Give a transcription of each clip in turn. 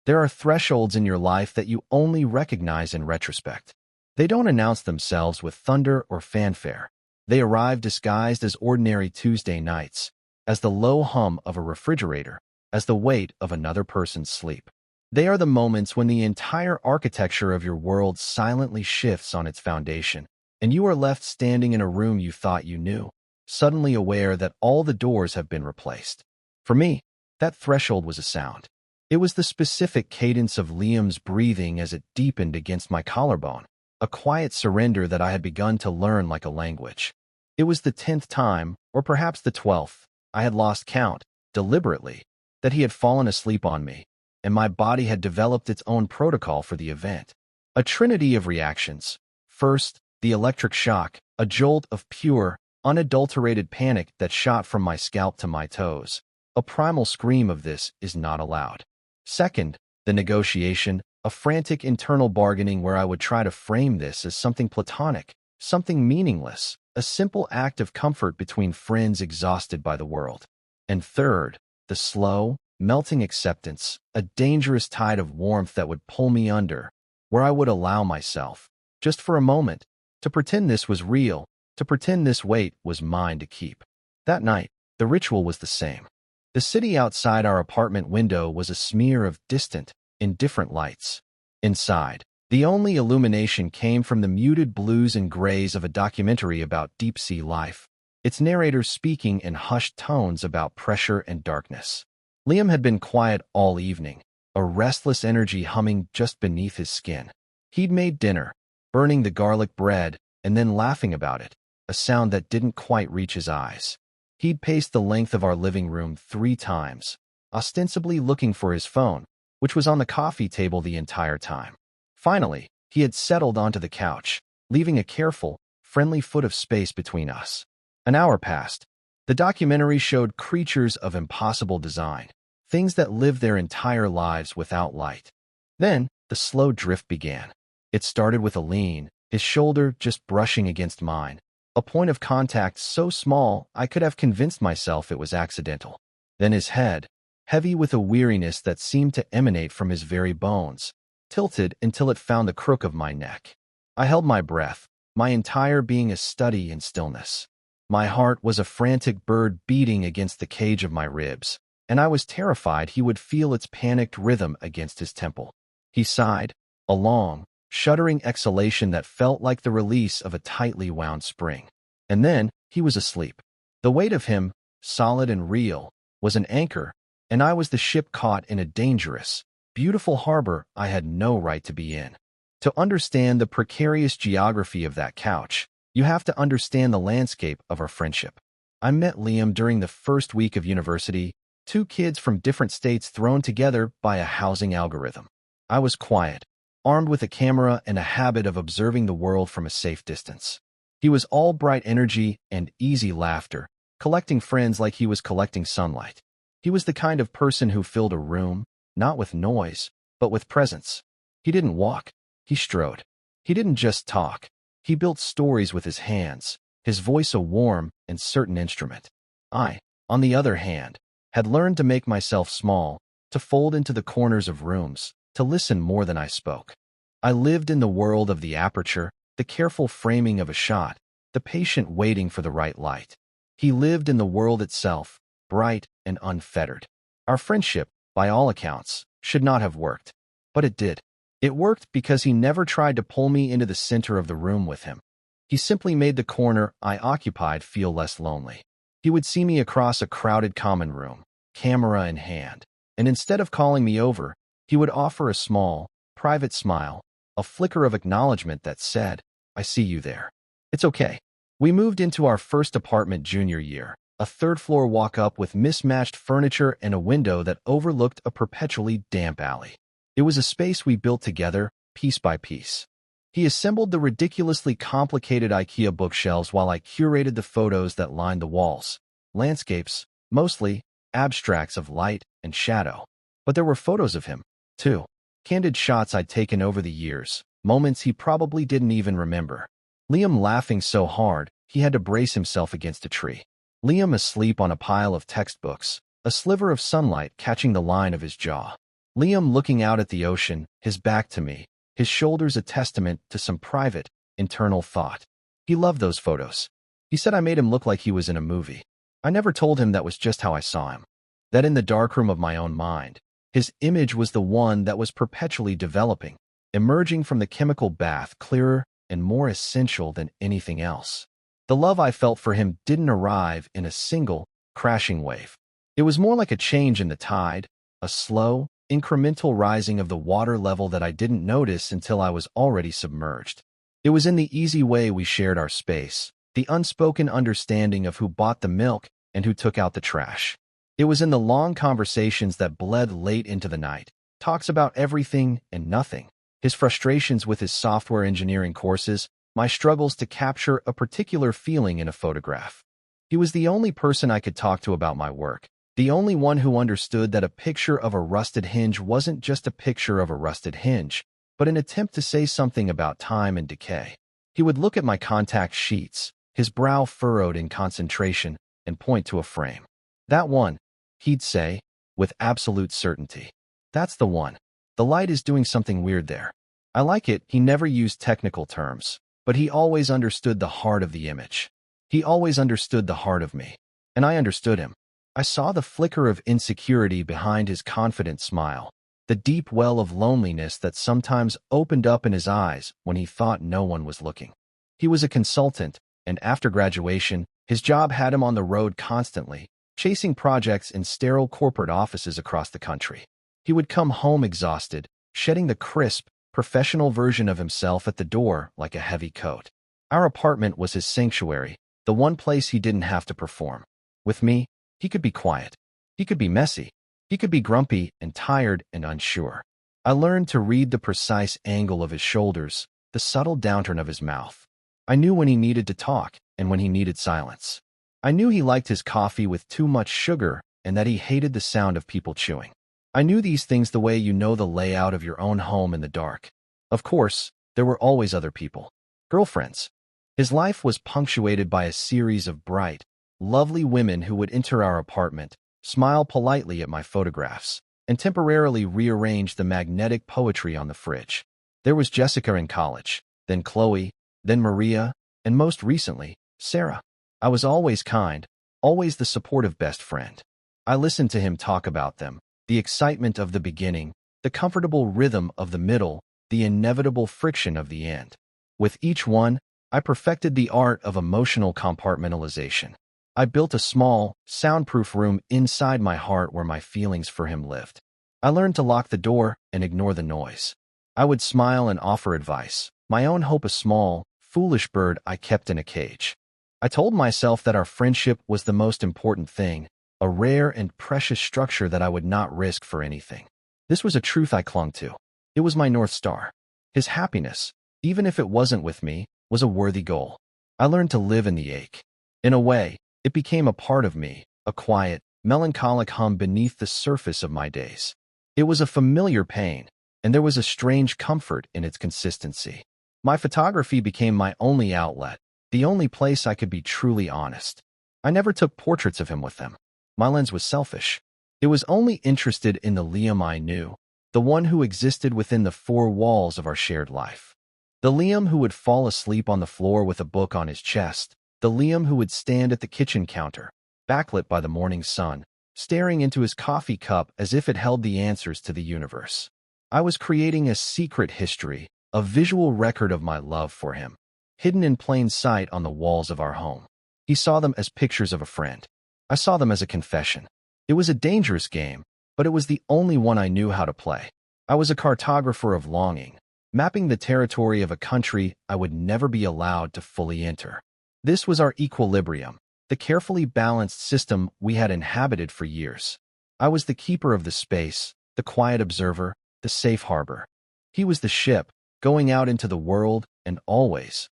There are thresholds in your life that you only recognize in retrospect. They don't announce themselves with thunder or fanfare. They arrive disguised as ordinary Tuesday nights, as the low hum of a refrigerator, as the weight of another person's sleep. They are the moments when the entire architecture of your world silently shifts on its foundation, and you are left standing in a room you thought you knew, suddenly aware that all the doors have been replaced. For me, that threshold was a sound. It was the specific cadence of Liam's breathing as it deepened against my collarbone, a quiet surrender that I had begun to learn like a language. It was the 10th time, or perhaps the 12th, I had lost count, deliberately, that he had fallen asleep on me, and my body had developed its own protocol for the event. A trinity of reactions. First, the electric shock, a jolt of pure, unadulterated panic that shot from my scalp to my toes. A primal scream of "this is not allowed." Second, the negotiation, a frantic internal bargaining where I would try to frame this as something platonic, something meaningless, a simple act of comfort between friends exhausted by the world. And third, the slow, melting acceptance, a dangerous tide of warmth that would pull me under, where I would allow myself, just for a moment, to pretend this was real, to pretend this weight was mine to keep. That night, the ritual was the same. The city outside our apartment window was a smear of distant, indifferent lights. Inside, the only illumination came from the muted blues and grays of a documentary about deep-sea life, its narrators speaking in hushed tones about pressure and darkness. Liam had been quiet all evening, a restless energy humming just beneath his skin. He'd made dinner, burning the garlic bread, and then laughing about it, a sound that didn't quite reach his eyes. He'd paced the length of our living room 3 times, ostensibly looking for his phone, which was on the coffee table the entire time. Finally, he had settled onto the couch, leaving a careful, friendly foot of space between us. An hour passed. The documentary showed creatures of impossible design, things that live their entire lives without light. Then, the slow drift began. It started with a lean, his shoulder just brushing against mine, a point of contact so small I could have convinced myself it was accidental. Then his head, heavy with a weariness that seemed to emanate from his very bones, tilted until it found the crook of my neck. I held my breath, my entire being a study in stillness. My heart was a frantic bird beating against the cage of my ribs, and I was terrified he would feel its panicked rhythm against his temple. He sighed, a long, shuddering exhalation that felt like the release of a tightly wound spring. And then he was asleep. The weight of him, solid and real, was an anchor, and I was the ship caught in a dangerous, beautiful harbor I had no right to be in. To understand the precarious geography of that couch, you have to understand the landscape of our friendship. I met Liam during the first week of university, 2 kids from different states thrown together by a housing algorithm. I was quiet, armed with a camera and a habit of observing the world from a safe distance. He was all bright energy and easy laughter, collecting friends like he was collecting sunlight. He was the kind of person who filled a room, not with noise, but with presence. He didn't walk, he strode. He didn't just talk. He built stories with his hands, his voice a warm and certain instrument. I, on the other hand, had learned to make myself small, to fold into the corners of rooms, to listen more than I spoke. I lived in the world of the aperture, the careful framing of a shot, the patient waiting for the right light. He lived in the world itself, bright and unfettered. Our friendship, by all accounts, should not have worked. But it did. It worked because he never tried to pull me into the center of the room with him. He simply made the corner I occupied feel less lonely. He would see me across a crowded common room, camera in hand, and instead of calling me over, he would offer a small, private smile, a flicker of acknowledgement that said, "I see you there. It's okay." We moved into our first apartment junior year, a 3rd-floor walk-up with mismatched furniture and a window that overlooked a perpetually damp alley. It was a space we built together, piece by piece. He assembled the ridiculously complicated IKEA bookshelves while I curated the photos that lined the walls. Landscapes, mostly, abstracts of light and shadow. But there were photos of him, too. Candid shots I'd taken over the years, moments he probably didn't even remember. Liam laughing so hard, he had to brace himself against a tree. Liam asleep on a pile of textbooks, a sliver of sunlight catching the line of his jaw. Liam looking out at the ocean, his back to me, his shoulders a testament to some private, internal thought. He loved those photos. He said I made him look like he was in a movie. I never told him that was just how I saw him. That in the darkroom of my own mind, his image was the one that was perpetually developing, emerging from the chemical bath clearer and more essential than anything else. The love I felt for him didn't arrive in a single, crashing wave. It was more like a change in the tide, a slow, incremental rising of the water level that I didn't notice until I was already submerged. It was in the easy way we shared our space, the unspoken understanding of who bought the milk and who took out the trash. It was in the long conversations that bled late into the night, talks about everything and nothing, his frustrations with his software engineering courses, my struggles to capture a particular feeling in a photograph. He was the only person I could talk to about my work, the only one who understood that a picture of a rusted hinge wasn't just a picture of a rusted hinge, but an attempt to say something about time and decay. He would look at my contact sheets, his brow furrowed in concentration, and point to a frame. That one, he'd say, with absolute certainty. That's the one. The light is doing something weird there. I like it. He never used technical terms, but he always understood the heart of the image. He always understood the heart of me. And I understood him. I saw the flicker of insecurity behind his confident smile, the deep well of loneliness that sometimes opened up in his eyes when he thought no one was looking. He was a consultant, and after graduation, his job had him on the road constantly, chasing projects in sterile corporate offices across the country. He would come home exhausted, shedding the crisp, professional version of himself at the door like a heavy coat. Our apartment was his sanctuary, the one place he didn't have to perform. With me, he could be quiet. He could be messy. He could be grumpy and tired and unsure. I learned to read the precise angle of his shoulders, the subtle downturn of his mouth. I knew when he needed to talk and when he needed silence. I knew he liked his coffee with too much sugar and that he hated the sound of people chewing. I knew these things the way you know the layout of your own home in the dark. Of course, there were always other people. Girlfriends. His life was punctuated by a series of bright, lovely women who would enter our apartment, smile politely at my photographs, and temporarily rearrange the magnetic poetry on the fridge. There was Jessica in college, then Chloe, then Maria, and most recently, Sarah. I was always kind, always the supportive best friend. I listened to him talk about them, the excitement of the beginning, the comfortable rhythm of the middle, the inevitable friction of the end. With each one, I perfected the art of emotional compartmentalization. I built a small, soundproof room inside my heart where my feelings for him lived. I learned to lock the door and ignore the noise. I would smile and offer advice, my own hope a small, foolish bird I kept in a cage. I told myself that our friendship was the most important thing, a rare and precious structure that I would not risk for anything. This was a truth I clung to. It was my North Star. His happiness, even if it wasn't with me, was a worthy goal. I learned to live in the ache. In a way, it became a part of me, a quiet, melancholic hum beneath the surface of my days. It was a familiar pain, and there was a strange comfort in its consistency. My photography became my only outlet, the only place I could be truly honest. I never took portraits of him with them. My lens was selfish. It was only interested in the Liam I knew, the one who existed within the four walls of our shared life. The Liam who would fall asleep on the floor with a book on his chest, the Liam who would stand at the kitchen counter, backlit by the morning sun, staring into his coffee cup as if it held the answers to the universe. I was creating a secret history, a visual record of my love for him, hidden in plain sight on the walls of our home. He saw them as pictures of a friend. I saw them as a confession. It was a dangerous game, but it was the only one I knew how to play. I was a cartographer of longing, mapping the territory of a country I would never be allowed to fully enter. This was our equilibrium, the carefully balanced system we had inhabited for years. I was the keeper of the space, the quiet observer, the safe harbor. He was the ship, going out into the world and always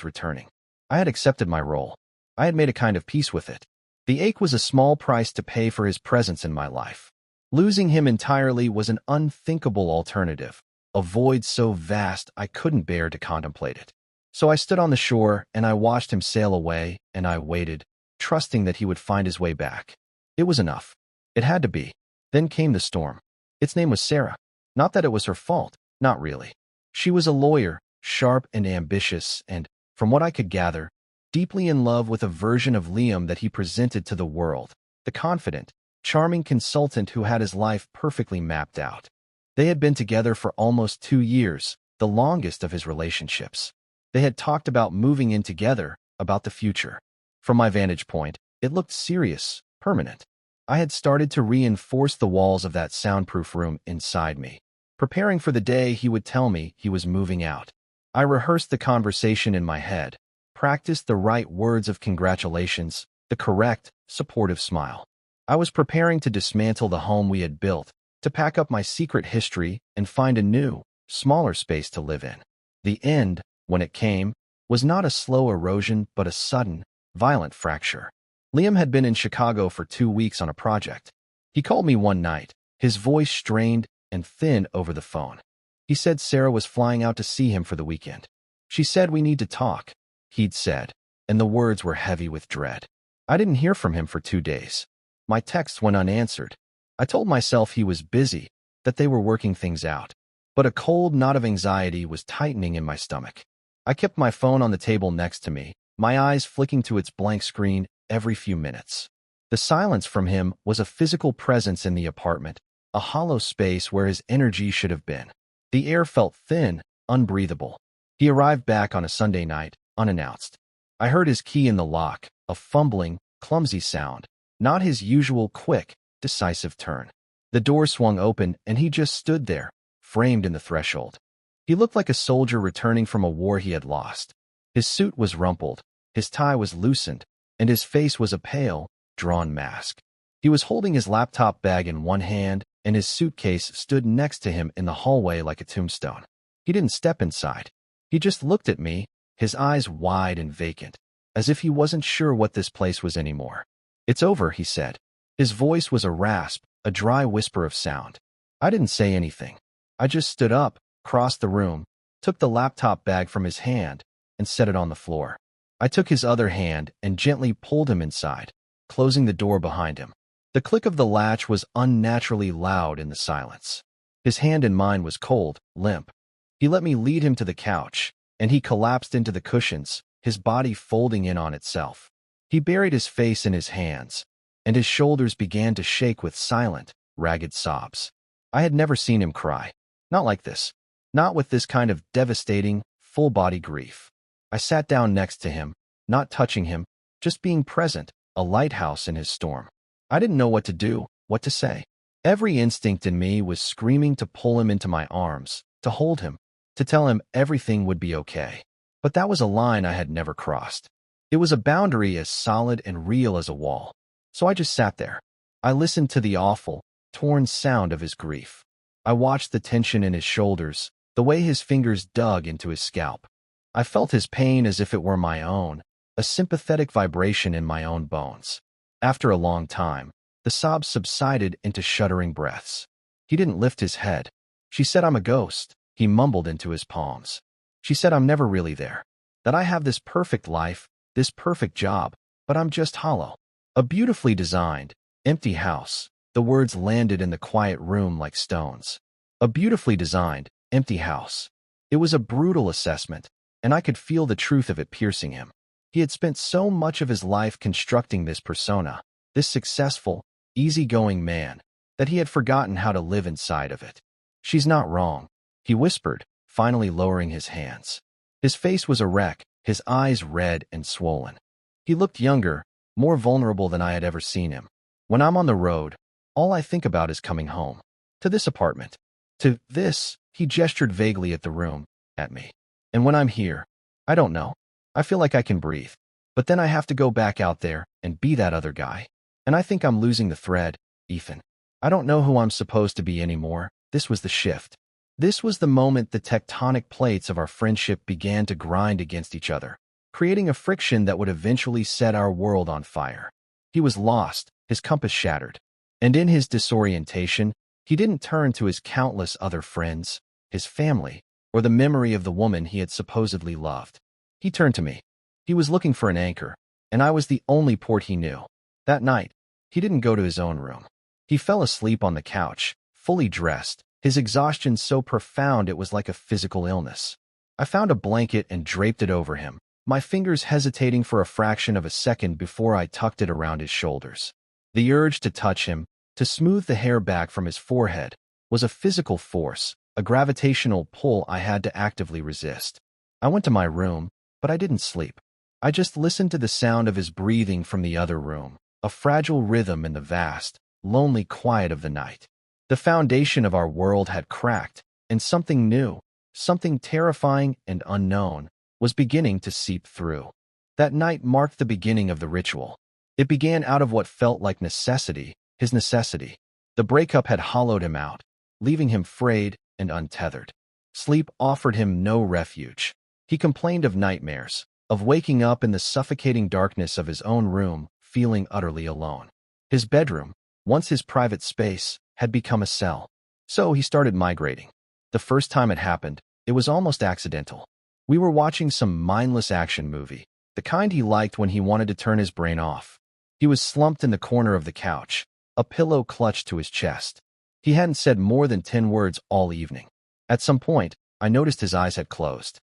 returning. I had accepted my role. I had made a kind of peace with it. The ache was a small price to pay for his presence in my life. Losing him entirely was an unthinkable alternative, a void so vast I couldn't bear to contemplate it. So I stood on the shore and I watched him sail away, and I waited, trusting that he would find his way back. It was enough. It had to be. Then came the storm. Its name was Sarah. Not that it was her fault, not really. She was a lawyer, sharp and ambitious, and, from what I could gather, deeply in love with a version of Liam that he presented to the world, the confident, charming consultant who had his life perfectly mapped out. They had been together for almost 2 years, the longest of his relationships. They had talked about moving in together, about the future. From my vantage point, it looked serious, permanent. I had started to reinforce the walls of that soundproof room inside me, preparing for the day he would tell me he was moving out. I rehearsed the conversation in my head, practiced the right words of congratulations, the correct, supportive smile. I was preparing to dismantle the home we had built, to pack up my secret history and find a new, smaller space to live in. The end, when it came, was not a slow erosion but a sudden, violent fracture. Liam had been in Chicago for 2 weeks on a project. He called me one night, his voice strained and thin over the phone. He said Sarah was flying out to see him for the weekend. She said we need to talk, he'd said, and the words were heavy with dread. I didn't hear from him for 2 days. My texts went unanswered. I told myself he was busy, that they were working things out. But a cold knot of anxiety was tightening in my stomach. I kept my phone on the table next to me, my eyes flicking to its blank screen every few minutes. The silence from him was a physical presence in the apartment, a hollow space where his energy should have been. The air felt thin, unbreathable. He arrived back on a Sunday night, unannounced. I heard his key in the lock, a fumbling, clumsy sound, not his usual quick, decisive turn. The door swung open and he just stood there, framed in the threshold. He looked like a soldier returning from a war he had lost. His suit was rumpled, his tie was loosened, and his face was a pale, drawn mask. He was holding his laptop bag in one hand, and his suitcase stood next to him in the hallway like a tombstone. He didn't step inside. He just looked at me, his eyes wide and vacant, as if he wasn't sure what this place was anymore. "It's over," he said. His voice was a rasp, a dry whisper of sound. I didn't say anything. I just stood up, crossed the room, took the laptop bag from his hand, and set it on the floor. I took his other hand and gently pulled him inside, closing the door behind him. The click of the latch was unnaturally loud in the silence. His hand in mine was cold, limp. He let me lead him to the couch, and he collapsed into the cushions, his body folding in on itself. He buried his face in his hands, and his shoulders began to shake with silent, ragged sobs. I had never seen him cry. Not like this. Not with this kind of devastating, full-body grief. I sat down next to him, not touching him, just being present, a lighthouse in his storm. I didn't know what to do, what to say. Every instinct in me was screaming to pull him into my arms, to hold him, to tell him everything would be okay. But that was a line I had never crossed. It was a boundary as solid and real as a wall. So I just sat there. I listened to the awful, torn sound of his grief. I watched the tension in his shoulders, the way his fingers dug into his scalp. I felt his pain as if it were my own, a sympathetic vibration in my own bones. After a long time, the sobs subsided into shuddering breaths. He didn't lift his head. "She said I'm a ghost," he mumbled into his palms. "She said I'm never really there. That I have this perfect life, this perfect job, but I'm just hollow. A beautifully designed, empty house." The words landed in the quiet room like stones. A beautifully designed, empty house. It was a brutal assessment, and I could feel the truth of it piercing him. He had spent so much of his life constructing this persona, this successful, easygoing man, that he had forgotten how to live inside of it. "She's not wrong," he whispered, finally lowering his hands. His face was a wreck, his eyes red and swollen. He looked younger, more vulnerable than I had ever seen him. "When I'm on the road, all I think about is coming home. To this apartment. To this," he gestured vaguely at the room, at me. "And when I'm here, I don't know. I feel like I can breathe. But then I have to go back out there and be that other guy. And I think I'm losing the thread, Ethan. I don't know who I'm supposed to be anymore." This was the shift. This was the moment the tectonic plates of our friendship began to grind against each other, creating a friction that would eventually set our world on fire. He was lost, his compass shattered. And in his disorientation, he didn't turn to his countless other friends, his family, or the memory of the woman he had supposedly loved. He turned to me. He was looking for an anchor, and I was the only port he knew. That night, he didn't go to his own room. He fell asleep on the couch, fully dressed, his exhaustion so profound it was like a physical illness. I found a blanket and draped it over him, my fingers hesitating for a fraction of a second before I tucked it around his shoulders. The urge to touch him, to smooth the hair back from his forehead, was a physical force, a gravitational pull I had to actively resist. I went to my room, but I didn't sleep. I just listened to the sound of his breathing from the other room, a fragile rhythm in the vast, lonely quiet of the night. The foundation of our world had cracked, and something new, something terrifying and unknown, was beginning to seep through. That night marked the beginning of the ritual. It began out of what felt like necessity, his necessity. The breakup had hollowed him out, leaving him frayed and untethered. Sleep offered him no refuge. He complained of nightmares, of waking up in the suffocating darkness of his own room, feeling utterly alone. His bedroom, once his private space, had become a cell. So he started migrating. The first time it happened, it was almost accidental. We were watching some mindless action movie, the kind he liked when he wanted to turn his brain off. He was slumped in the corner of the couch, a pillow clutched to his chest. He hadn't said more than 10 words all evening. At some point, I noticed his eyes had closed.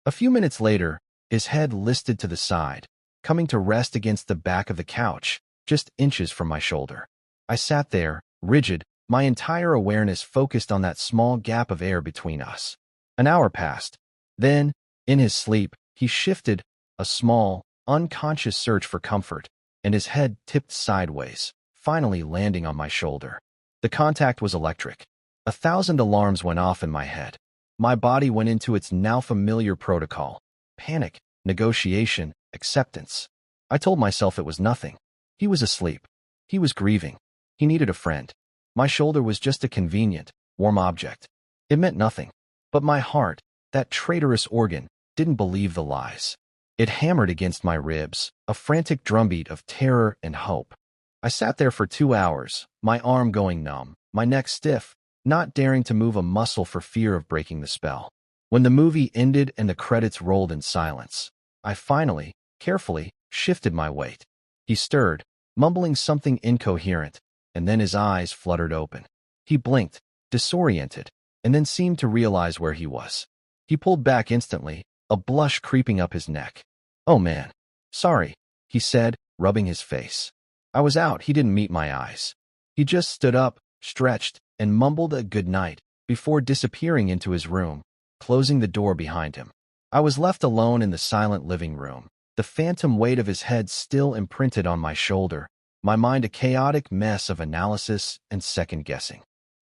A few minutes later, his head listed to the side, coming to rest against the back of the couch, just inches from my shoulder. I sat there, rigid, my entire awareness focused on that small gap of air between us. An hour passed. Then, in his sleep, he shifted, a small, unconscious search for comfort, and his head tipped sideways, finally landing on my shoulder. The contact was electric. 1,000 alarms went off in my head. My body went into its now familiar protocol. Panic, negotiation, acceptance. I told myself it was nothing. He was asleep. He was grieving. He needed a friend. My shoulder was just a convenient, warm object. It meant nothing. But my heart, that traitorous organ, didn't believe the lies. It hammered against my ribs, a frantic drumbeat of terror and hope. I sat there for 2 hours, my arm going numb, my neck stiff, not daring to move a muscle for fear of breaking the spell. When the movie ended and the credits rolled in silence, I finally, carefully, shifted my weight. He stirred, mumbling something incoherent, and then his eyes fluttered open. He blinked, disoriented, and then seemed to realize where he was. He pulled back instantly, a blush creeping up his neck. "Oh man, sorry," he said, rubbing his face. I was out. He didn't meet my eyes. He just stood up, stretched, and mumbled a good night before disappearing into his room, closing the door behind him. I was left alone in the silent living room, the phantom weight of his head still imprinted on my shoulder, my mind a chaotic mess of analysis and second-guessing.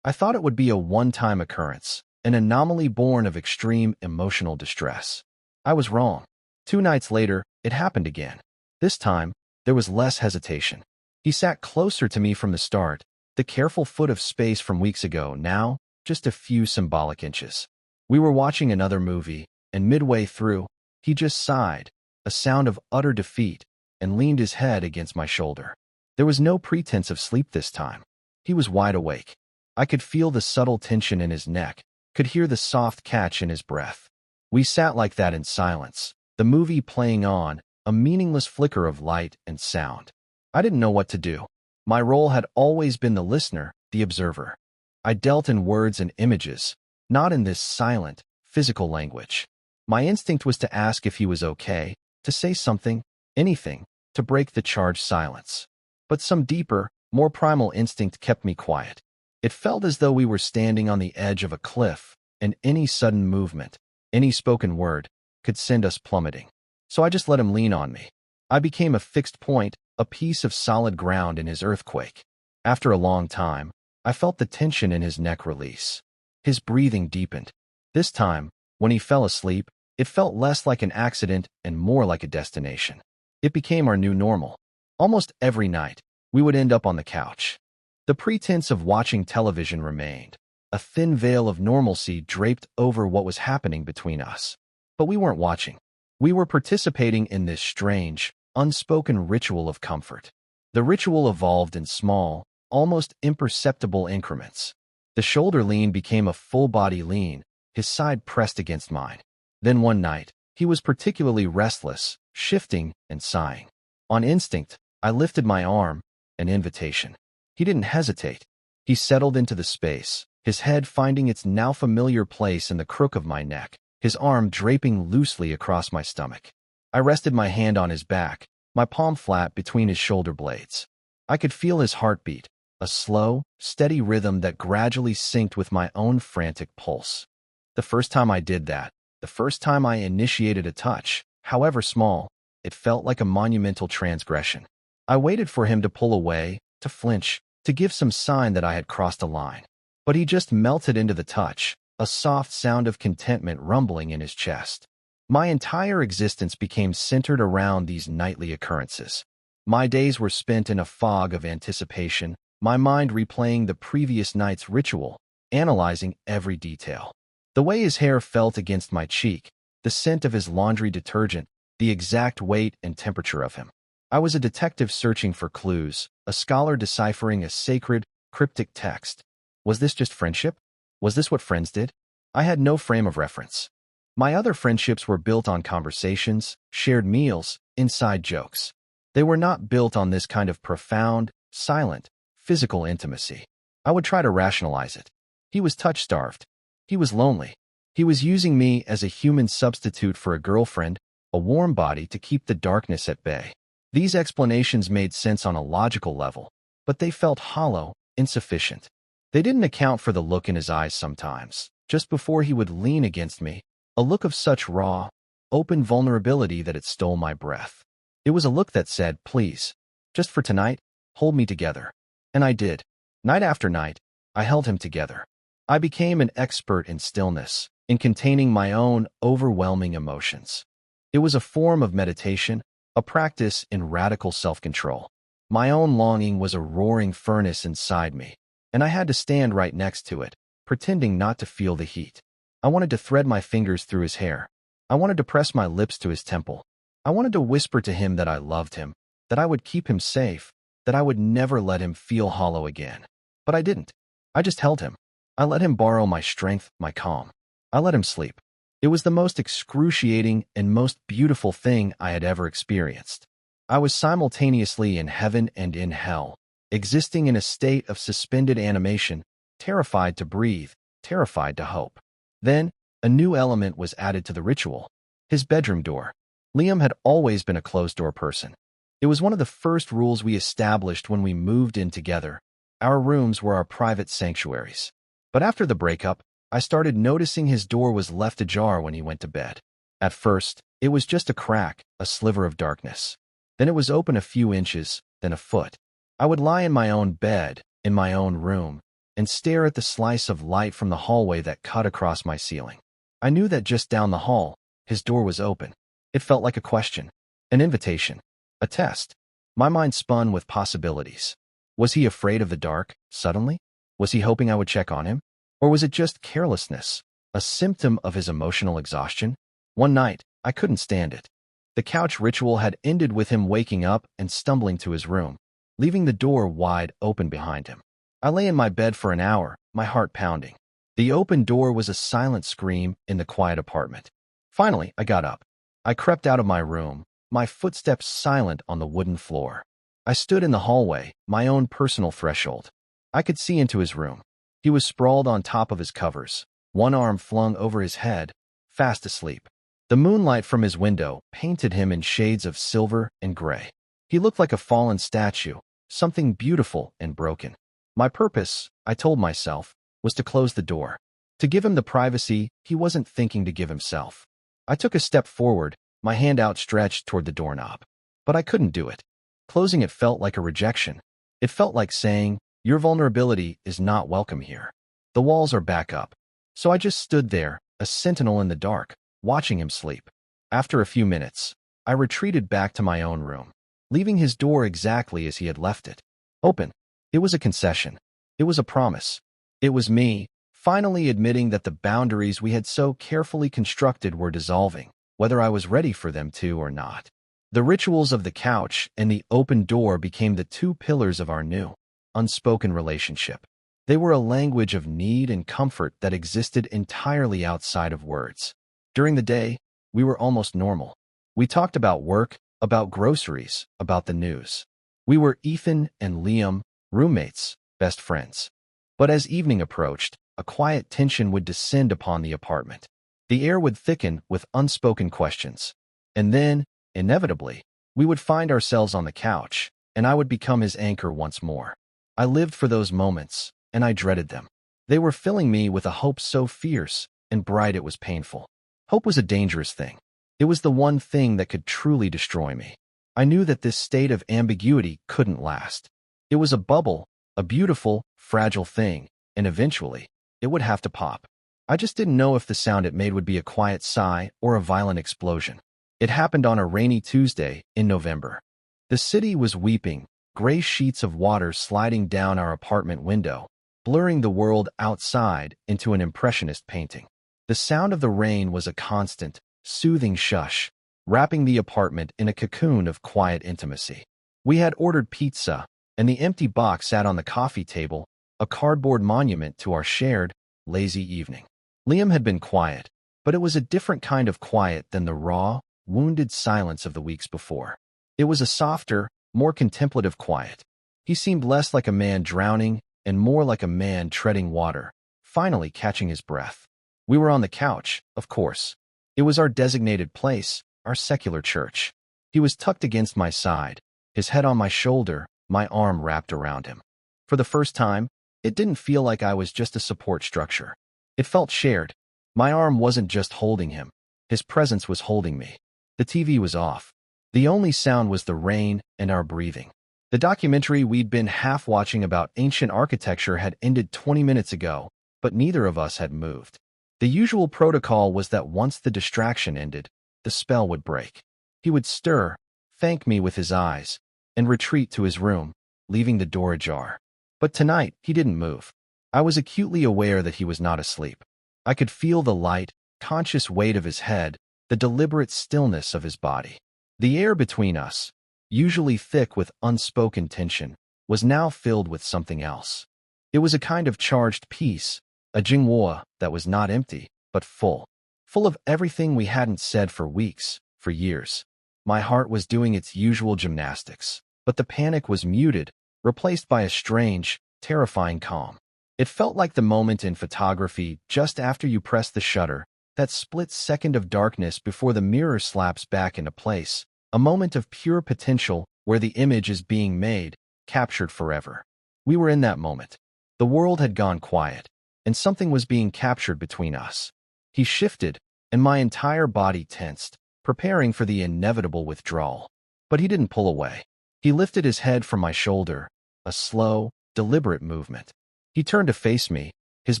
I thought it would be a one-time occurrence, an anomaly born of extreme emotional distress. I was wrong. 2 nights later, it happened again. This time, there was less hesitation. He sat closer to me from the start, the careful foot of space from weeks ago, now just a few symbolic inches. We were watching another movie, and midway through, he just sighed, a sound of utter defeat, and leaned his head against my shoulder. There was no pretense of sleep this time. He was wide awake. I could feel the subtle tension in his neck, could hear the soft catch in his breath. We sat like that in silence, the movie playing on, a meaningless flicker of light and sound. I didn't know what to do. My role had always been the listener, the observer. I dealt in words and images, not in this silent, physical language. My instinct was to ask if he was okay, to say something, anything, to break the charged silence. But some deeper, more primal instinct kept me quiet. It felt as though we were standing on the edge of a cliff, and any sudden movement, any spoken word, could send us plummeting. So I just let him lean on me. I became a fixed point, a piece of solid ground in his earthquake. After a long time, I felt the tension in his neck release. His breathing deepened. This time, when he fell asleep, it felt less like an accident and more like a destination. It became our new normal. Almost every night, we would end up on the couch. The pretense of watching television remained, a thin veil of normalcy draped over what was happening between us. But we weren't watching. We were participating in this strange, unspoken ritual of comfort. The ritual evolved in small, almost imperceptible increments. The shoulder lean became a full-body lean, his side pressed against mine. Then one night, he was particularly restless, shifting and sighing. On instinct, I lifted my arm, an invitation. He didn't hesitate. He settled into the space, his head finding its now familiar place in the crook of my neck, his arm draping loosely across my stomach. I rested my hand on his back, my palm flat between his shoulder blades. I could feel his heartbeat, a slow, steady rhythm that gradually synced with my own frantic pulse. The first time I did that, the first time I initiated a touch, however small, it felt like a monumental transgression. I waited for him to pull away, to flinch, to give some sign that I had crossed a line. But he just melted into the touch, a soft sound of contentment rumbling in his chest. My entire existence became centered around these nightly occurrences. My days were spent in a fog of anticipation, my mind replaying the previous night's ritual, analyzing every detail. The way his hair felt against my cheek, the scent of his laundry detergent, the exact weight and temperature of him. I was a detective searching for clues, a scholar deciphering a sacred, cryptic text. Was this just friendship? Was this what friends did? I had no frame of reference. My other friendships were built on conversations, shared meals, inside jokes. They were not built on this kind of profound, silent, physical intimacy. I would try to rationalize it. He was touch-starved. He was lonely. He was using me as a human substitute for a girlfriend, a warm body to keep the darkness at bay. These explanations made sense on a logical level, but they felt hollow, insufficient. They didn't account for the look in his eyes sometimes, just before he would lean against me, a look of such raw, open vulnerability that it stole my breath. It was a look that said, please, just for tonight, hold me together. And I did. Night after night, I held him together. I became an expert in stillness, in containing my own overwhelming emotions. It was a form of meditation, a practice in radical self-control. My own longing was a roaring furnace inside me, and I had to stand right next to it, pretending not to feel the heat. I wanted to thread my fingers through his hair. I wanted to press my lips to his temple. I wanted to whisper to him that I loved him, that I would keep him safe, that I would never let him feel hollow again. But I didn't. I just held him. I let him borrow my strength, my calm. I let him sleep. It was the most excruciating and most beautiful thing I had ever experienced. I was simultaneously in heaven and in hell, existing in a state of suspended animation, terrified to breathe, terrified to hope. Then, a new element was added to the ritual. His bedroom door. Liam had always been a closed-door person. It was one of the first rules we established when we moved in together. Our rooms were our private sanctuaries. But after the breakup, I started noticing his door was left ajar when he went to bed. At first, it was just a crack, a sliver of darkness. Then it was open a few inches, then a foot. I would lie in my own bed, in my own room, and stare at the slice of light from the hallway that cut across my ceiling. I knew that just down the hall, his door was open. It felt like a question, an invitation, a test. My mind spun with possibilities. Was he afraid of the dark, suddenly? Was he hoping I would check on him? Or was it just carelessness, a symptom of his emotional exhaustion? One night, I couldn't stand it. The couch ritual had ended with him waking up and stumbling to his room, leaving the door wide open behind him. I lay in my bed for an hour, my heart pounding. The open door was a silent scream in the quiet apartment. Finally, I got up. I crept out of my room, my footsteps silent on the wooden floor. I stood in the hallway, my own personal threshold. I could see into his room. He was sprawled on top of his covers, one arm flung over his head, fast asleep. The moonlight from his window painted him in shades of silver and gray. He looked like a fallen statue, something beautiful and broken. My purpose, I told myself, was to close the door, to give him the privacy he wasn't thinking to give himself. I took a step forward, my hand outstretched toward the doorknob. But I couldn't do it. Closing it felt like a rejection. It felt like saying, your vulnerability is not welcome here. The walls are back up. So I just stood there, a sentinel in the dark, watching him sleep. After a few minutes, I retreated back to my own room, leaving his door exactly as he had left it. Open. It was a concession. It was a promise. It was me, finally admitting that the boundaries we had so carefully constructed were dissolving, whether I was ready for them to or not. The rituals of the couch and the open door became the two pillars of our new, unspoken relationship. They were a language of need and comfort that existed entirely outside of words. During the day, we were almost normal. We talked about work, about groceries, about the news. We were Ethan and Liam, roommates, best friends. But as evening approached, a quiet tension would descend upon the apartment. The air would thicken with unspoken questions. And then, inevitably, we would find ourselves on the couch, and I would become his anchor once more. I lived for those moments, and I dreaded them. They were filling me with a hope so fierce and bright it was painful. Hope was a dangerous thing. It was the one thing that could truly destroy me. I knew that this state of ambiguity couldn't last. It was a bubble, a beautiful, fragile thing, and eventually, it would have to pop. I just didn't know if the sound it made would be a quiet sigh or a violent explosion. It happened on a rainy Tuesday in November. The city was weeping, gray sheets of water sliding down our apartment window, blurring the world outside into an impressionist painting. The sound of the rain was a constant, soothing shush, wrapping the apartment in a cocoon of quiet intimacy. We had ordered pizza, and the empty box sat on the coffee table, a cardboard monument to our shared, lazy evening. Liam had been quiet, but it was a different kind of quiet than the raw, wounded silence of the weeks before. It was a softer, more contemplative quiet. He seemed less like a man drowning and more like a man treading water, finally catching his breath. We were on the couch, of course. It was our designated place, our secular church. He was tucked against my side, his head on my shoulder, my arm wrapped around him. For the first time, it didn't feel like I was just a support structure. It felt shared. My arm wasn't just holding him. His presence was holding me. The TV was off. The only sound was the rain and our breathing. The documentary we'd been half watching about ancient architecture had ended 20 minutes ago, but neither of us had moved. The usual protocol was that once the distraction ended, the spell would break. He would stir, thank me with his eyes, and retreat to his room, leaving the door ajar. But tonight, he didn't move. I was acutely aware that he was not asleep. I could feel the light, conscious weight of his head, the deliberate stillness of his body. The air between us, usually thick with unspoken tension, was now filled with something else. It was a kind of charged peace, a jinghua that was not empty, but full of everything we hadn't said for weeks, for years. My heart was doing its usual gymnastics, but the panic was muted, replaced by a strange, terrifying calm. It felt like the moment in photography just after you press the shutter, that split second of darkness before the mirror slaps back into place, a moment of pure potential where the image is being made, captured forever. We were in that moment. The world had gone quiet, and something was being captured between us. He shifted, and my entire body tensed, preparing for the inevitable withdrawal. But he didn't pull away. He lifted his head from my shoulder, a slow, deliberate movement. He turned to face me, his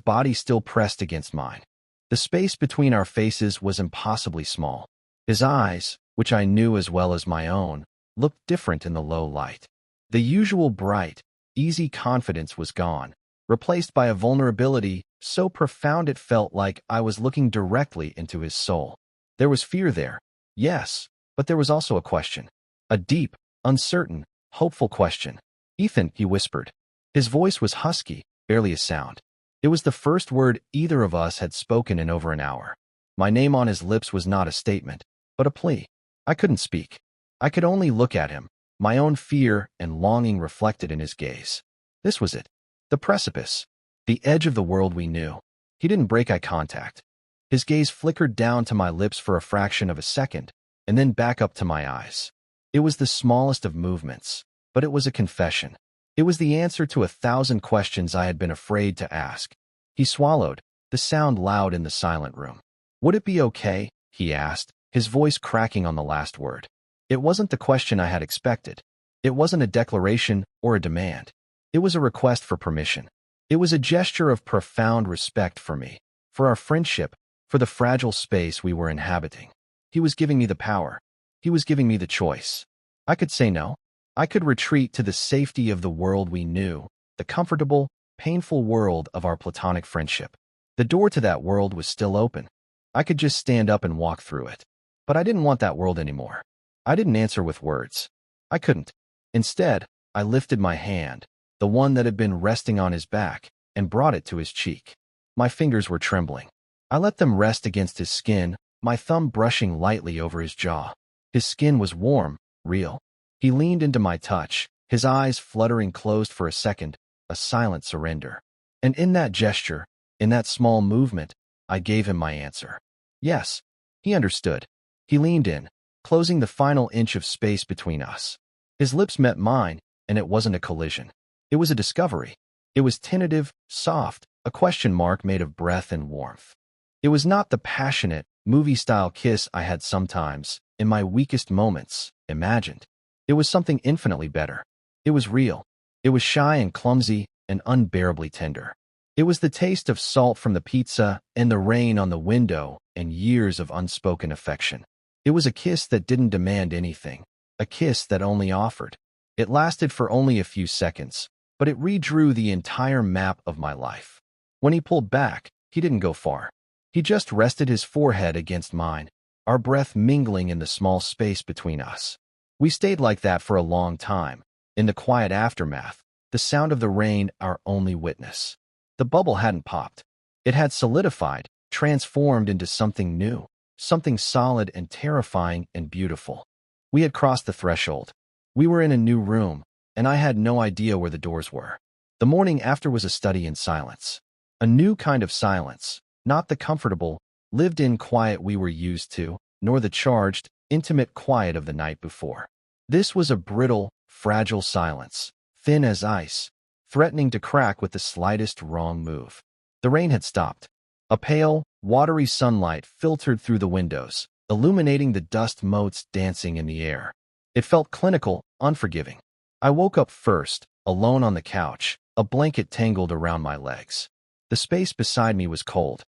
body still pressed against mine. The space between our faces was impossibly small. His eyes, which I knew as well as my own, looked different in the low light. The usual bright, easy confidence was gone, replaced by a vulnerability so profound it felt like I was looking directly into his soul. There was fear there, yes, but there was also a question. A deep, uncertain, hopeful question. "Ethan," he whispered. His voice was husky, barely a sound. It was the first word either of us had spoken in over an hour. My name on his lips was not a statement, but a plea. I couldn't speak. I could only look at him, my own fear and longing reflected in his gaze. This was it. The precipice. The edge of the world we knew. He didn't break eye contact. His gaze flickered down to my lips for a fraction of a second, and then back up to my eyes. It was the smallest of movements, but it was a confession. It was the answer to 1,000 questions I had been afraid to ask. He swallowed, the sound loud in the silent room. "Would it be okay?" he asked, his voice cracking on the last word. It wasn't the question I had expected. It wasn't a declaration or a demand. It was a request for permission. It was a gesture of profound respect for me, for our friendship, for the fragile space we were inhabiting. He was giving me the power. He was giving me the choice. I could say no. I could retreat to the safety of the world we knew, the comfortable, painful world of our platonic friendship. The door to that world was still open. I could just stand up and walk through it. But I didn't want that world anymore. I didn't answer with words. I couldn't. Instead, I lifted my hand, the one that had been resting on his back, and brought it to his cheek. My fingers were trembling. I let them rest against his skin, my thumb brushing lightly over his jaw. His skin was warm, real. He leaned into my touch, his eyes fluttering closed for a second, a silent surrender. And in that gesture, In that small movement, I gave him my answer. Yes, he understood. He leaned in, closing the final inch of space between us. His lips met mine, and it wasn't a collision. It was a discovery. It was tentative, soft, a question mark made of breath and warmth. It was not the passionate, movie-style kiss I had sometimes, in my weakest moments, imagined. It was something infinitely better. It was real. It was shy and clumsy and unbearably tender. It was the taste of salt from the pizza and the rain on the window and years of unspoken affection. It was a kiss that didn't demand anything, a kiss that only offered. It lasted for only a few seconds, but it redrew the entire map of my life. When he pulled back, he didn't go far. He just rested his forehead against mine, our breath mingling in the small space between us. We stayed like that for a long time, in the quiet aftermath, the sound of the rain our only witness. The bubble hadn't popped. It had solidified, transformed into something new, something solid and terrifying and beautiful. We had crossed the threshold. We were in a new room, and I had no idea where the doors were. The morning after was a study in silence. A new kind of silence, not the comfortable, lived-in quiet we were used to, nor the charged, intimate quiet of the night before. This was a brittle, fragile silence, thin as ice, threatening to crack with the slightest wrong move. The rain had stopped. A pale, watery sunlight filtered through the windows, illuminating the dust motes dancing in the air. It felt clinical, unforgiving. I woke up first, alone on the couch, a blanket tangled around my legs. The space beside me was cold.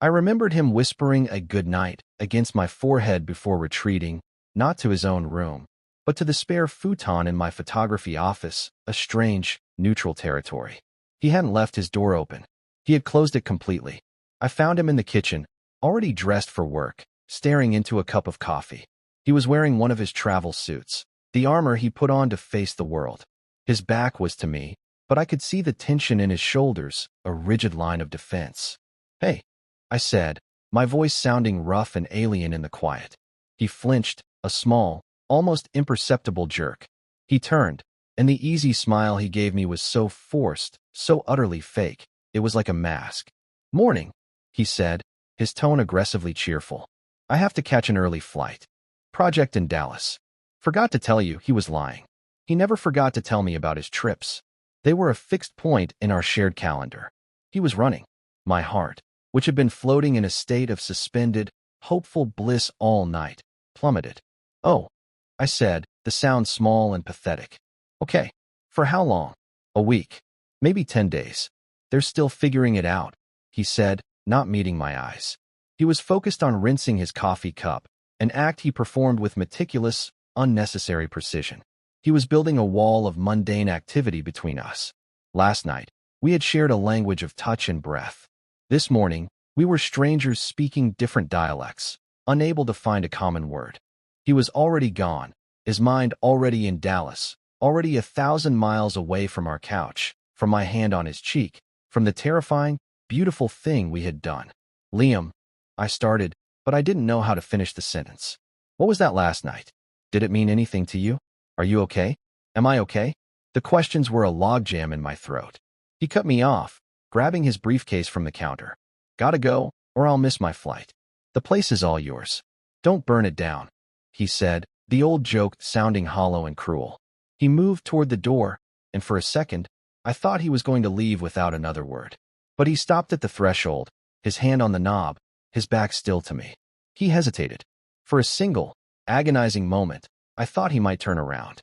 I remembered him whispering a good night against my forehead before retreating, not to his own room, but to the spare futon in my photography office, a strange, neutral territory. He hadn't left his door open. He had closed it completely. I found him in the kitchen, already dressed for work, staring into a cup of coffee. He was wearing one of his travel suits, the armor he put on to face the world. His back was to me, but I could see the tension in his shoulders, a rigid line of defense. "Hey," I said, my voice sounding rough and alien in the quiet. He flinched, a small, almost imperceptible jerk. He turned, and the easy smile he gave me was so forced, so utterly fake, it was like a mask. "Morning," he said, his tone aggressively cheerful. "I have to catch an early flight. Project in Dallas." Forgot to tell you, he was lying. He never forgot to tell me about his trips. They were a fixed point in our shared calendar. He was running. My heart, which had been floating in a state of suspended, hopeful bliss all night, plummeted. "Oh," I said, the sound small and pathetic. "Okay. For how long?" "A week. Maybe 10 days. They're still figuring it out," he said, not meeting my eyes. He was focused on rinsing his coffee cup, an act he performed with meticulous, unnecessary precision. He was building a wall of mundane activity between us. Last night, we had shared a language of touch and breath. This morning, we were strangers speaking different dialects, unable to find a common word. He was already gone, his mind already in Dallas, already 1,000 miles away from our couch, from my hand on his cheek, from the terrifying, beautiful thing we had done. "Liam," I started, but I didn't know how to finish the sentence. "What was that last night? Did it mean anything to you? Are you okay? Am I okay?" The questions were a logjam in my throat. He cut me off, grabbing his briefcase from the counter. "Gotta go, or I'll miss my flight. The place is all yours. Don't burn it down," he said, the old joke sounding hollow and cruel. He moved toward the door, and for a second, I thought he was going to leave without another word. But he stopped at the threshold, his hand on the knob, his back still to me. He hesitated. For a single, agonizing moment, I thought he might turn around.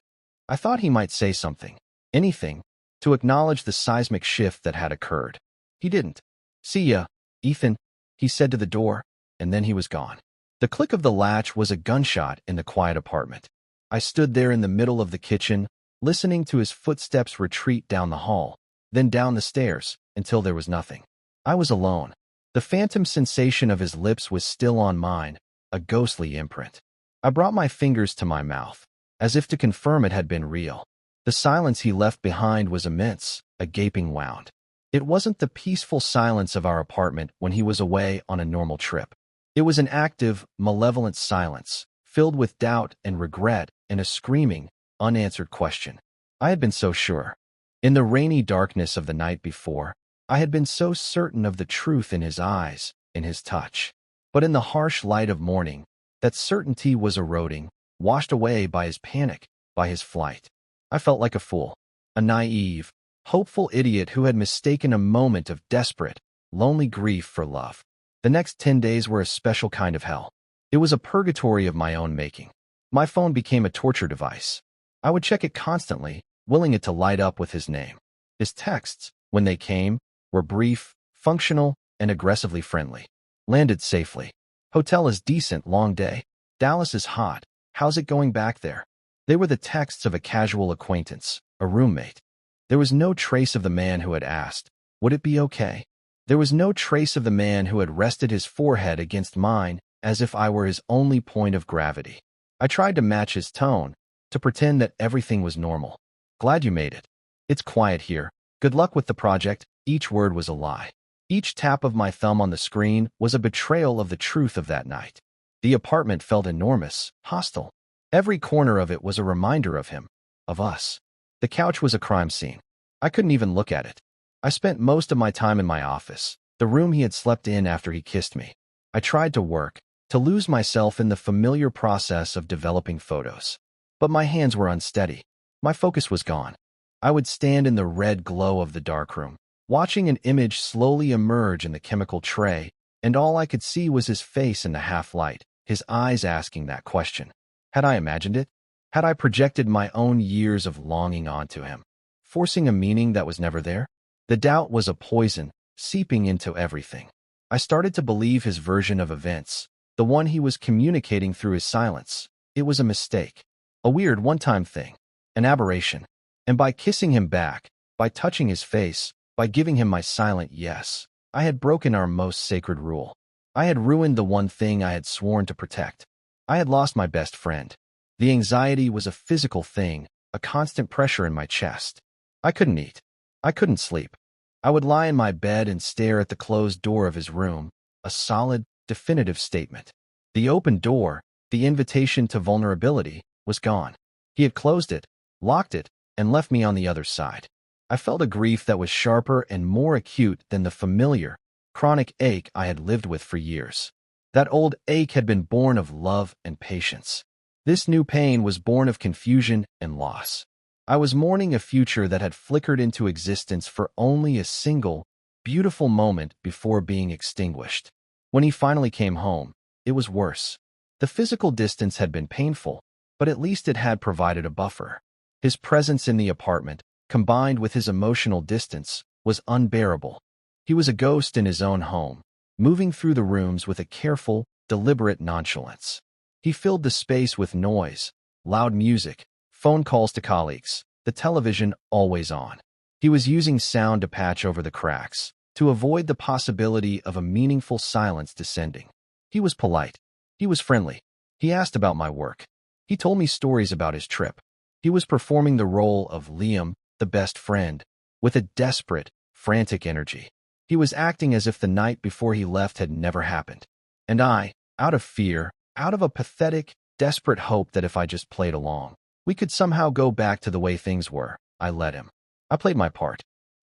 I thought he might say something, anything, to acknowledge the seismic shift that had occurred. He didn't. "See ya, Ethan," he said to the door, and then he was gone. The click of the latch was a gunshot in the quiet apartment. I stood there in the middle of the kitchen, listening to his footsteps retreat down the hall, then down the stairs, until there was nothing. I was alone. The phantom sensation of his lips was still on mine, a ghostly imprint. I brought my fingers to my mouth, as if to confirm it had been real. The silence he left behind was immense, a gaping wound. It wasn't the peaceful silence of our apartment when he was away on a normal trip. It was an active, malevolent silence, filled with doubt and regret and a screaming, unanswered question. I had been so sure. In the rainy darkness of the night before, I had been so certain of the truth in his eyes, in his touch. But in the harsh light of morning, that certainty was eroding, washed away by his panic, by his flight. I felt like a fool, a naive, hopeful idiot who had mistaken a moment of desperate, lonely grief for love. The next 10 days were a special kind of hell. It was a purgatory of my own making. My phone became a torture device. I would check it constantly, willing it to light up with his name. His texts, when they came, were brief, functional, and aggressively friendly. Landed safely. Hotel is decent, long day. Dallas is hot. How's it going back there? They were the texts of a casual acquaintance, a roommate. There was no trace of the man who had asked, would it be okay? There was no trace of the man who had rested his forehead against mine as if I were his only point of gravity. I tried to match his tone, to pretend that everything was normal. Glad you made it. It's quiet here. Good luck with the project. Each word was a lie. Each tap of my thumb on the screen was a betrayal of the truth of that night. The apartment felt enormous, hostile. Every corner of it was a reminder of him, of us. The couch was a crime scene. I couldn't even look at it. I spent most of my time in my office, the room he had slept in after he kissed me. I tried to work, to lose myself in the familiar process of developing photos. But my hands were unsteady. My focus was gone. I would stand in the red glow of the darkroom, watching an image slowly emerge in the chemical tray, and all I could see was his face in the half-light, his eyes asking that question. Had I imagined it? Had I projected my own years of longing onto him, forcing a meaning that was never there? The doubt was a poison, seeping into everything. I started to believe his version of events, the one he was communicating through his silence. It was a mistake, a weird one-time thing, an aberration. And by kissing him back, by touching his face, by giving him my silent yes, I had broken our most sacred rule. I had ruined the one thing I had sworn to protect. I had lost my best friend. The anxiety was a physical thing, a constant pressure in my chest. I couldn't eat. I couldn't sleep. I would lie in my bed and stare at the closed door of his room, a solid, definitive statement. The open door, the invitation to vulnerability, was gone. He had closed it, locked it, and left me on the other side. I felt a grief that was sharper and more acute than the familiar, chronic ache I had lived with for years. That old ache had been born of love and patience. This new pain was born of confusion and loss. I was mourning a future that had flickered into existence for only a single, beautiful moment before being extinguished. When he finally came home, it was worse. The physical distance had been painful, but at least it had provided a buffer. His presence in the apartment, combined with his emotional distance, was unbearable. He was a ghost in his own home, moving through the rooms with a careful, deliberate nonchalance. He filled the space with noise, loud music, phone calls to colleagues, the television always on. He was using sound to patch over the cracks, to avoid the possibility of a meaningful silence descending. He was polite. He was friendly. He asked about my work. He told me stories about his trip. He was performing the role of Liam, the best friend, with a desperate, frantic energy. He was acting as if the night before he left had never happened. And I, out of fear, out of a pathetic, desperate hope that if I just played along, we could somehow go back to the way things were, I let him. I played my part.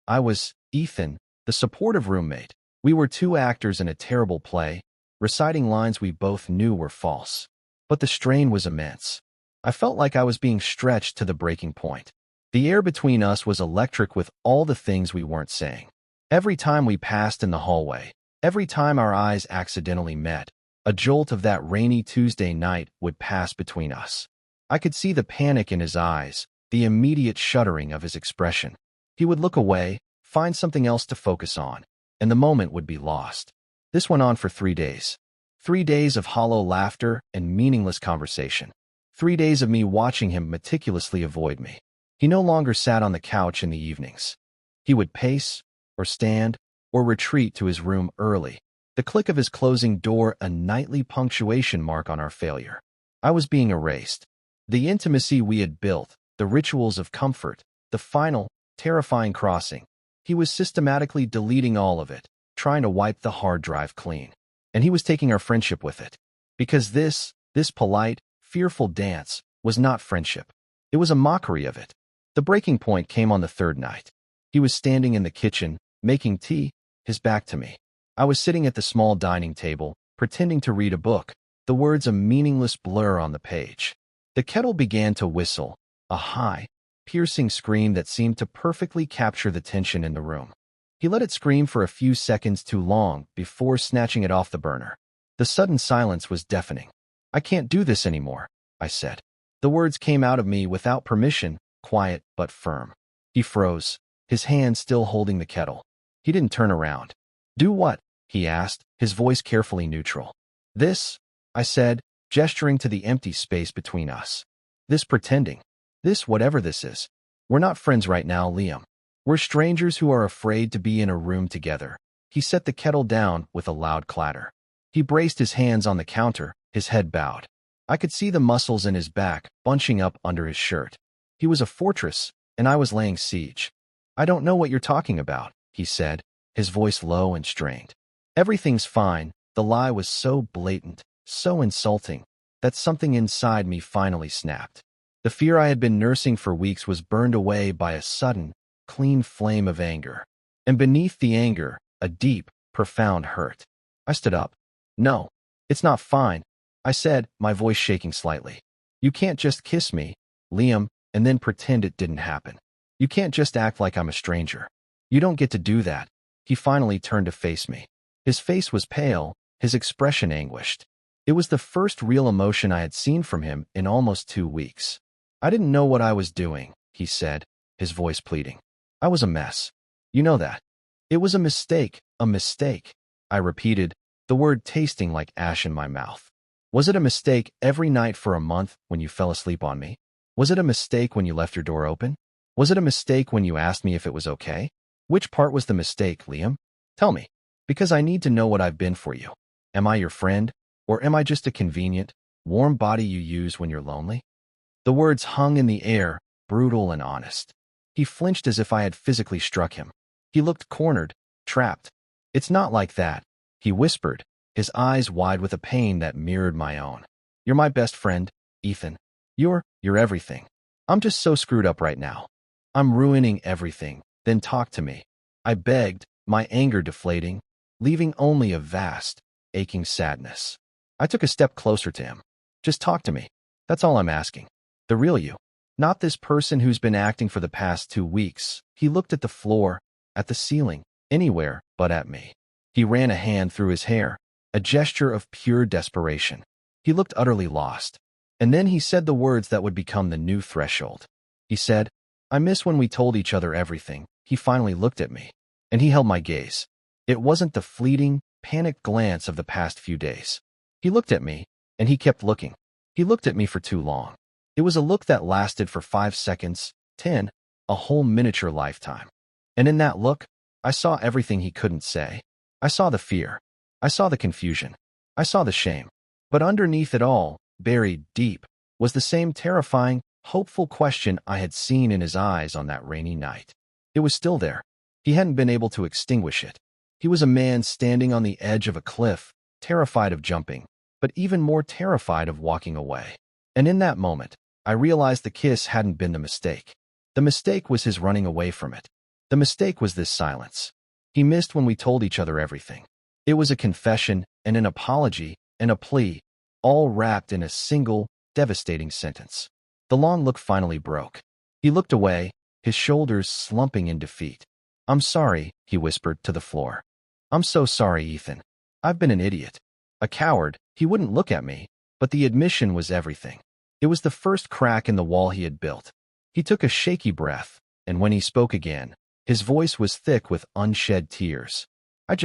I was Ethan, the supportive roommate. We were two actors in a terrible play, reciting lines we both knew were false. But the strain was immense. I felt like I was being stretched to the breaking point. The air between us was electric with all the things we weren't saying. Every time we passed in the hallway, every time our eyes accidentally met, a jolt of that rainy Tuesday night would pass between us. I could see the panic in his eyes, the immediate shuddering of his expression. He would look away, find something else to focus on, and the moment would be lost. This went on for 3 days. 3 days of hollow laughter and meaningless conversation. 3 days of me watching him meticulously avoid me. He no longer sat on the couch in the evenings. He would pace, or stand, or retreat to his room early, the click of his closing door a nightly punctuation mark on our failure. I was being erased. The intimacy we had built, the rituals of comfort, the final, terrifying crossing. He was systematically deleting all of it, trying to wipe the hard drive clean. And he was taking our friendship with it. Because this polite, fearful dance was not friendship. It was a mockery of it. The breaking point came on the third night. He was standing in the kitchen, making tea, his back to me. I was sitting at the small dining table, pretending to read a book, the words a meaningless blur on the page. The kettle began to whistle, a high, piercing scream that seemed to perfectly capture the tension in the room. He let it scream for a few seconds too long before snatching it off the burner. The sudden silence was deafening. "I can't do this anymore," I said. The words came out of me without permission, quiet but firm. He froze, his hand still holding the kettle. He didn't turn around. "Do what?" he asked, his voice carefully neutral. "This," I said, gesturing to the empty space between us. "This pretending. This whatever this is. We're not friends right now, Liam. We're strangers who are afraid to be in a room together." He set the kettle down with a loud clatter. He braced his hands on the counter, his head bowed. I could see the muscles in his back bunching up under his shirt. He was a fortress, and I was laying siege. "I don't know what you're talking about," he said, his voice low and strained. "Everything's fine." The lie was so blatant, so insulting, that something inside me finally snapped. The fear I had been nursing for weeks was burned away by a sudden, clean flame of anger. And beneath the anger, a deep, profound hurt. I stood up. "No, it's not fine," I said, my voice shaking slightly. "You can't just kiss me, Liam, and then pretend it didn't happen. You can't just act like I'm a stranger. You don't get to do that." He finally turned to face me. His face was pale, his expression anguished. It was the first real emotion I had seen from him in almost 2 weeks. "I didn't know what I was doing," he said, his voice pleading. "I was a mess. You know that." "It was a mistake, I repeated, the word tasting like ash in my mouth. "Was it a mistake every night for a month when you fell asleep on me? Was it a mistake when you left your door open? Was it a mistake when you asked me if it was okay? Which part was the mistake, Liam? Tell me, because I need to know what I've been for you. Am I your friend, or am I just a convenient, warm body you use when you're lonely?" The words hung in the air, brutal and honest. He flinched as if I had physically struck him. He looked cornered, trapped. "It's not like that," he whispered, his eyes wide with a pain that mirrored my own. "You're my best friend, Ethan. You're everything. I'm just so screwed up right now. I'm ruining everything. Then talk to me." I begged, my anger deflating, leaving only a vast, aching sadness. I took a step closer to him. "Just talk to me. That's all I'm asking. The real you. Not this person who's been acting for the past 2 weeks." He looked at the floor, at the ceiling, anywhere but at me. He ran a hand through his hair, a gesture of pure desperation. He looked utterly lost. And then he said the words that would become the new threshold. He said, "I miss when we told each other everything." He finally looked at me, and he held my gaze. It wasn't the fleeting, panicked glance of the past few days. He looked at me, and he kept looking. He looked at me for too long. It was a look that lasted for 5 seconds, 10, a whole miniature lifetime. And in that look, I saw everything he couldn't say. I saw the fear. I saw the confusion. I saw the shame. But underneath it all, buried deep, was the same terrifying, hopeful question I had seen in his eyes on that rainy night. It was still there. He hadn't been able to extinguish it. He was a man standing on the edge of a cliff, terrified of jumping, but even more terrified of walking away. And in that moment, I realized the kiss hadn't been the mistake. The mistake was his running away from it. The mistake was this silence. He missed when we told each other everything. It was a confession and an apology and a plea, all wrapped in a single, devastating sentence. The long look finally broke. He looked away, his shoulders slumping in defeat. "I'm sorry," he whispered to the floor. "I'm so sorry, Ethan. I've been an idiot. A coward." He wouldn't look at me, but the admission was everything. It was the first crack in the wall he had built. He took a shaky breath, and when he spoke again, his voice was thick with unshed tears. I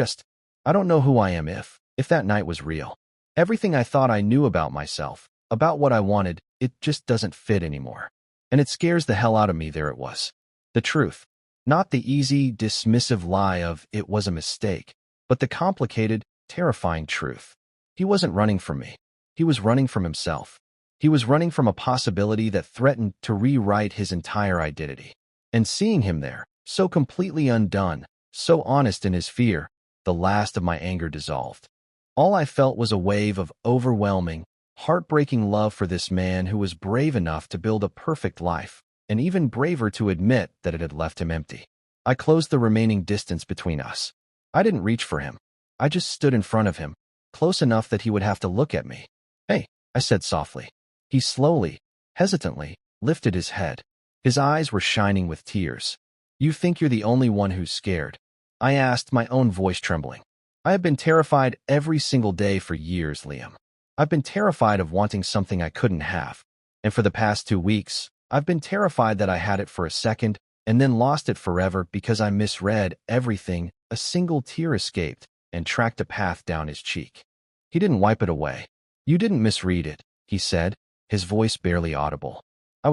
don't know who I am if that night was real. Everything I thought I knew about myself, about what I wanted, it just doesn't fit anymore. And it scares the hell out of me." There it was. The truth. Not the easy, dismissive lie of "it was a mistake," but the complicated, terrifying truth. He wasn't running from me. He was running from himself. He was running from a possibility that threatened to rewrite his entire identity. And seeing him there, so completely undone, so honest in his fear, the last of my anger dissolved. All I felt was a wave of overwhelming, heartbreaking love for this man who was brave enough to build a perfect life, and even braver to admit that it had left him empty. I closed the remaining distance between us. I didn't reach for him. I just stood in front of him, close enough that he would have to look at me. "Hey," I said softly. He slowly, hesitantly, lifted his head. His eyes were shining with tears. "You think you're the only one who's scared?" I asked, my own voice trembling. "I have been terrified every single day for years, Liam. I've been terrified of wanting something I couldn't have. And for the past 2 weeks, I've been terrified that I had it for a second and then lost it forever because I misread everything." A single tear escaped and tracked a path down his cheek. He didn't wipe it away. "You didn't misread it," he said, his voice barely audible. I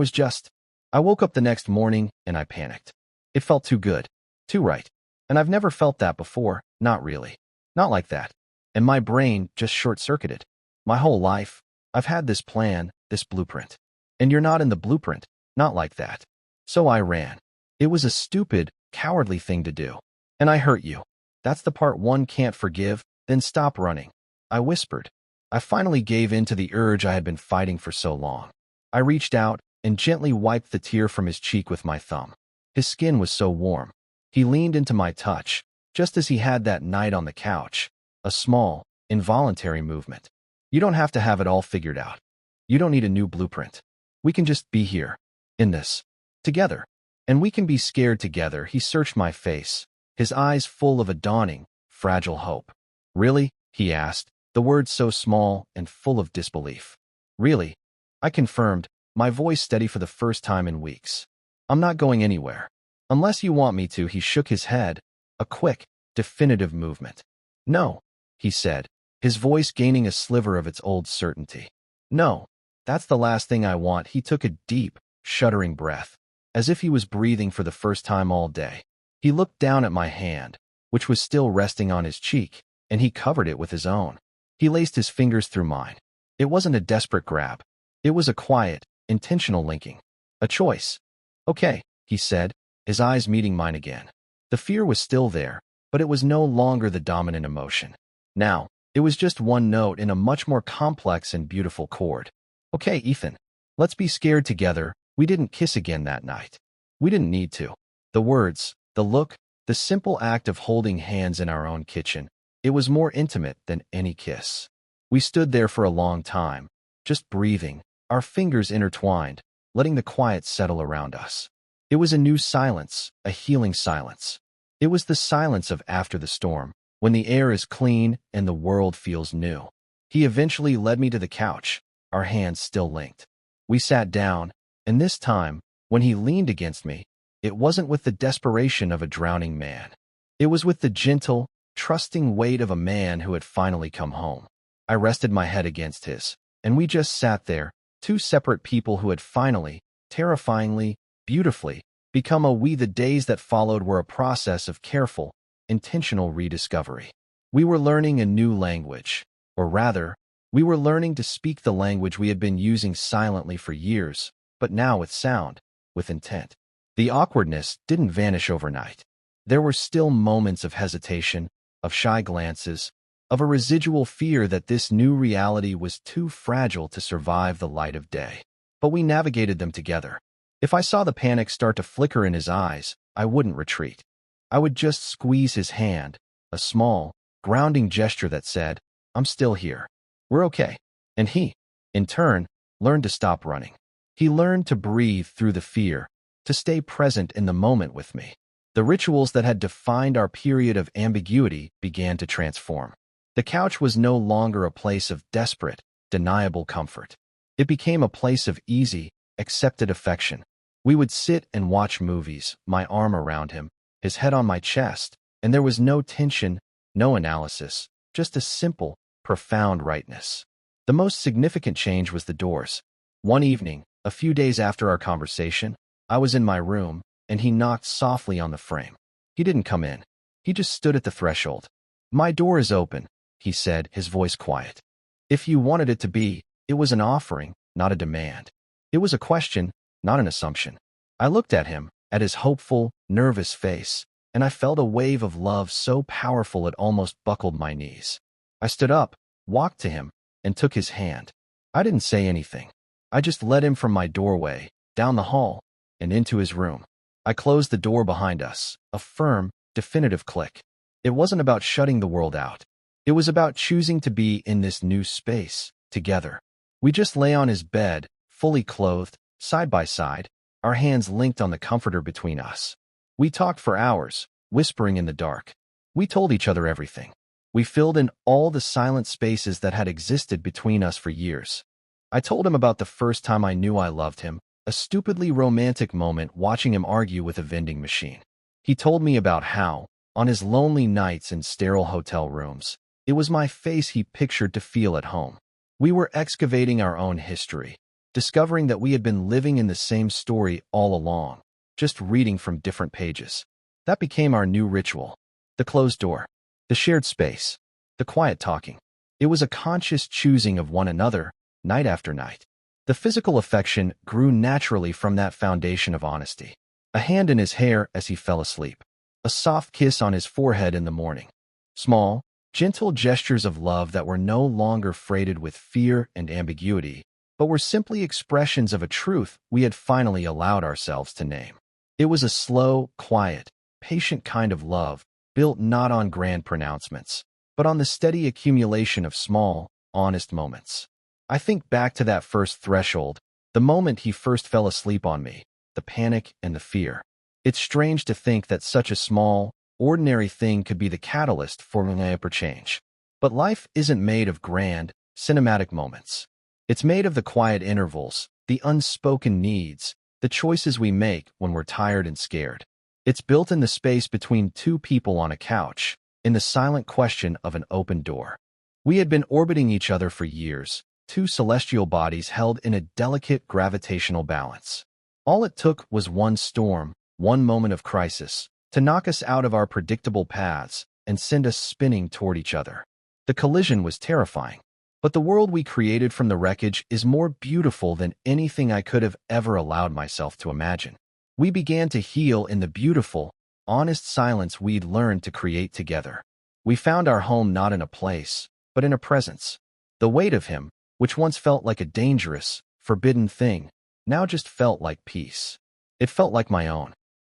woke up the next morning and I panicked. It felt too good, too right. And I've never felt that before, not really. Not like that. And my brain just short-circuited. My whole life, I've had this plan, this blueprint. And you're not in the blueprint, not like that. So I ran. It was a stupid, cowardly thing to do. And I hurt you. That's the part one can't forgive, then stop running. I whispered. I finally gave in to the urge I had been fighting for so long. I reached out and gently wiped the tear from his cheek with my thumb. His skin was so warm. He leaned into my touch, just as he had that night on the couch. A small, involuntary movement. "You don't have to have it all figured out. You don't need a new blueprint. We can just be here, in this, together. And we can be scared together." He searched my face, his eyes full of a dawning, fragile hope. "Really?" he asked, the words so small and full of disbelief. "Really?" I confirmed, my voice steady for the first time in weeks. "I'm not going anywhere. Unless you want me to." He shook his head, a quick, definitive movement. "No," he said, his voice gaining a sliver of its old certainty. "No, that's the last thing I want." He took a deep, shuddering breath, as if he was breathing for the first time all day. He looked down at my hand, which was still resting on his cheek, and he covered it with his own. He laced his fingers through mine. It wasn't a desperate grab. It was a quiet, intentional linking. A choice. "Okay," he said, his eyes meeting mine again. The fear was still there, but it was no longer the dominant emotion. Now, it was just one note in a much more complex and beautiful chord. "Okay, Ethan, let's be scared together." We didn't kiss again that night. We didn't need to. The words, the look, the simple act of holding hands in our own kitchen, it was more intimate than any kiss. We stood there for a long time, just breathing, our fingers intertwined, letting the quiet settle around us. It was a new silence, a healing silence. It was the silence of after the storm, when the air is clean and the world feels new. He eventually led me to the couch, our hands still linked. We sat down, and this time, when he leaned against me, it wasn't with the desperation of a drowning man. It was with the gentle, trusting weight of a man who had finally come home. I rested my head against his, and we just sat there, two separate people who had finally, terrifyingly, beautifully, become a we. The days that followed were a process of careful, intentional rediscovery. We were learning a new language, or rather, we were learning to speak the language we had been using silently for years, but now with sound, with intent. The awkwardness didn't vanish overnight. There were still moments of hesitation, of shy glances, of a residual fear that this new reality was too fragile to survive the light of day. But we navigated them together. If I saw the panic start to flicker in his eyes, I wouldn't retreat. I would just squeeze his hand, a small, grounding gesture that said, "I'm still here. We're okay." And he, in turn, learned to stop running. He learned to breathe through the fear, to stay present in the moment with me. The rituals that had defined our period of ambiguity began to transform. The couch was no longer a place of desperate, deniable comfort. It became a place of easy, accepted affection. We would sit and watch movies, my arm around him, his head on my chest, and there was no tension, no analysis, just a simple, profound rightness. The most significant change was the doors. One evening, a few days after our conversation, I was in my room, and he knocked softly on the frame. He didn't come in. He just stood at the threshold. "My door is open," he said, his voice quiet. "If you wanted it to be, it was an offering, not a demand. It was a question, not an assumption." I looked at him, at his hopeful, nervous face, and I felt a wave of love so powerful it almost buckled my knees. I stood up, walked to him, and took his hand. I didn't say anything. I just led him from my doorway, down the hall, and into his room. I closed the door behind us, a firm, definitive click. It wasn't about shutting the world out. It was about choosing to be in this new space, together. We just lay on his bed, fully clothed, side by side, our hands linked on the comforter between us. We talked for hours, whispering in the dark. We told each other everything. We filled in all the silent spaces that had existed between us for years. I told him about the first time I knew I loved him, a stupidly romantic moment watching him argue with a vending machine. He told me about how, on his lonely nights in sterile hotel rooms, it was my face he pictured to feel at home. We were excavating our own history, discovering that we had been living in the same story all along, just reading from different pages. That became our new ritual. The closed door, the shared space, the quiet talking. It was a conscious choosing of one another, night after night. The physical affection grew naturally from that foundation of honesty. A hand in his hair as he fell asleep. A soft kiss on his forehead in the morning. Small, gentle gestures of love that were no longer freighted with fear and ambiguity, but were simply expressions of a truth we had finally allowed ourselves to name. It was a slow, quiet, patient kind of love, built not on grand pronouncements, but on the steady accumulation of small, honest moments. I think back to that first threshold, the moment he first fell asleep on me, the panic and the fear. It's strange to think that such a small, ordinary thing could be the catalyst for a change. But life isn't made of grand, cinematic moments. It's made of the quiet intervals, the unspoken needs, the choices we make when we're tired and scared. It's built in the space between two people on a couch, in the silent question of an open door. We had been orbiting each other for years, two celestial bodies held in a delicate gravitational balance. All it took was one storm, one moment of crisis, to knock us out of our predictable paths and send us spinning toward each other. The collision was terrifying, but the world we created from the wreckage is more beautiful than anything I could have ever allowed myself to imagine. We began to heal in the beautiful, honest silence we'd learned to create together. We found our home not in a place, but in a presence. The weight of him, which once felt like a dangerous, forbidden thing, now just felt like peace. It felt like my own.